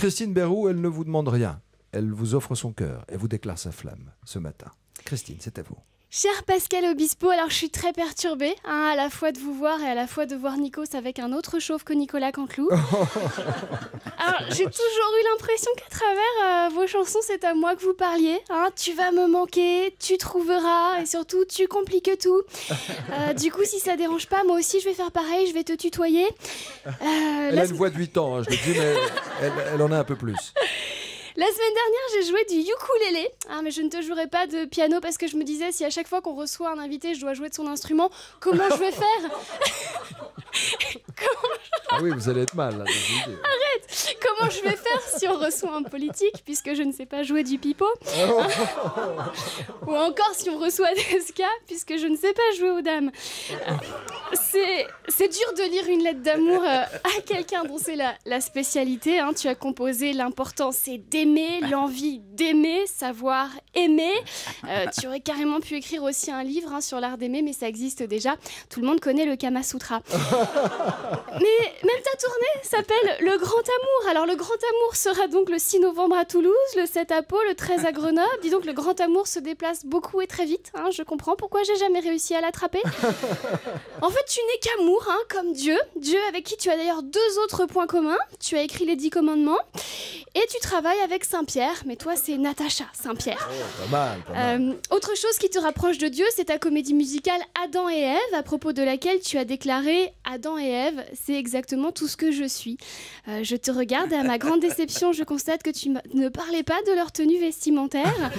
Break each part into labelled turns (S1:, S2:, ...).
S1: Christine Béroux, elle ne vous demande rien. Elle vous offre son cœur et vous déclare sa flamme ce matin. Christine, c'est à vous.
S2: Cher Pascal Obispo, alors je suis très perturbée, à la fois de vous voir et à la fois de voir Nikos avec un autre chauve que Nicolas Canteloup. Alors j'ai toujours eu l'impression qu'à travers vos chansons, c'est à moi que vous parliez. Tu vas me manquer, tu trouveras et surtout tu compliques tout. Du coup, si ça dérange pas, moi aussi je vais faire pareil, je vais te tutoyer.
S1: Elle a une voix de 8 ans, hein, je le dis, mais elle en a un peu plus.
S2: La semaine dernière, j'ai joué du ukulélé, mais je ne te jouerai pas de piano parce que je me disais, si à chaque fois qu'on reçoit un invité, je dois jouer de son instrument, comment je vais faire?
S1: Ah oui, vous allez être mal. Là,
S2: arrête! Comment je vais faire si on reçoit un politique, puisque je ne sais pas jouer du pipeau? Ou encore si on reçoit des ska, puisque je ne sais pas jouer aux dames. C'est dur de lire une lettre d'amour à quelqu'un dont c'est la spécialité. Tu as composé l'important, c'est d'aimer, l'envie d'aimer, savoir aimer. Tu aurais carrément pu écrire aussi un livre sur l'art d'aimer, mais ça existe déjà. Tout le monde connaît le Kama Sutra. Mais même ta tournée s'appelle Le Grand Amour. Alors le Grand Amour sera donc le 6 novembre à Toulouse, le 7 à Pau, le 13 à Grenoble. Dis donc, le Grand Amour se déplace beaucoup et très vite. Je comprends pourquoi j'ai jamais réussi à l'attraper. En fait, tu n'es qu'amour, comme Dieu. Dieu avec qui tu as d'ailleurs 2 autres points communs. Tu as écrit les 10 commandements et tu travailles avec Saint-Pierre. Mais toi, c'est Natacha Saint-Pierre.
S1: Oh, pas mal.
S2: Autre chose qui te rapproche de Dieu, c'est ta comédie musicale Adam et Ève, à propos de laquelle tu as déclaré « Adam et Ève, c'est exactement tout ce que je suis ». Je te regarde et à ma grande déception, je constate que tu ne parlais pas de leur tenue vestimentaire.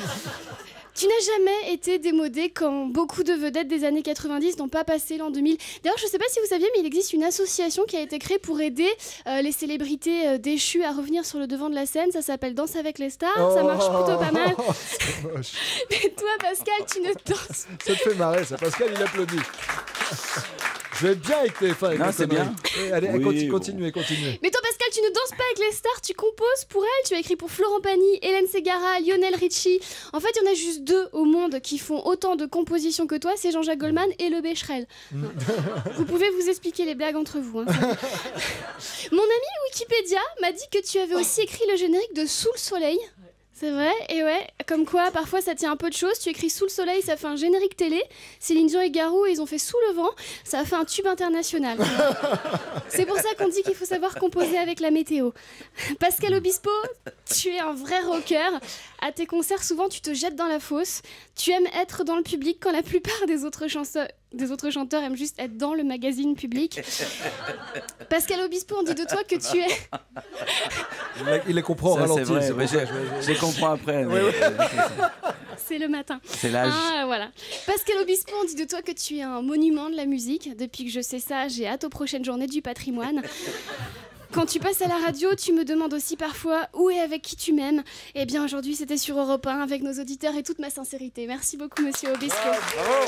S2: Tu n'as jamais été démodé quand beaucoup de vedettes des années 90 n'ont pas passé l'an 2000. D'ailleurs, je ne sais pas si vous saviez, mais il existe une association qui a été créée pour aider les célébrités déchues à revenir sur le devant de la scène. Ça s'appelle Danse avec les stars. Ça marche plutôt pas mal. Mais toi, Pascal, tu ne danses pas.
S1: Ça te fait marrer, ça. Pascal, il applaudit. Je vais bien avec TF1.
S3: Non, c'est bien.
S1: Allez,
S3: Oui,
S1: continuez.
S2: Mais toi, Pascal, tu ne danses pas avec les stars, tu composes pour elles. Tu as écrit pour Florent Pagny, Hélène Ségara, Lionel Richie. En fait, il y en a juste 2 au monde qui font autant de compositions que toi, c'est Jean-Jacques Goldman et Le Becherel. Vous pouvez vous expliquer les blagues entre vous. Mon ami Wikipédia m'a dit que tu avais aussi écrit le générique de Sous le soleil. C'est vrai, et ouais, comme quoi, parfois ça tient un peu de choses. Tu écris Sous le soleil, ça fait un générique télé. Céline Dion et Garou, ils ont fait Sous le vent, ça a fait un tube international. C'est pour ça qu'on dit qu'il faut savoir composer avec la météo. Pascal Obispo, tu es un vrai rocker. À tes concerts, souvent tu te jettes dans la fosse. Tu aimes être dans le public quand la plupart des autres chanteurs aiment juste être dans le magazine public. Pascal Obispo, on dit de toi que tu es...
S1: Il les comprend au ralenti.
S3: C'est vrai, je les comprends après. Mais
S2: c'est le matin.
S3: C'est l'âge.
S2: Voilà. Pascal Obispo, on dit de toi que tu es un monument de la musique. Depuis que je sais ça, j'ai hâte aux prochaines journées du patrimoine. Quand tu passes à la radio, tu me demandes aussi parfois où et avec qui tu m'aimes. Eh bien, aujourd'hui, c'était sur Europe 1 avec nos auditeurs et toute ma sincérité. Merci beaucoup, monsieur Obispo.
S1: Bravo.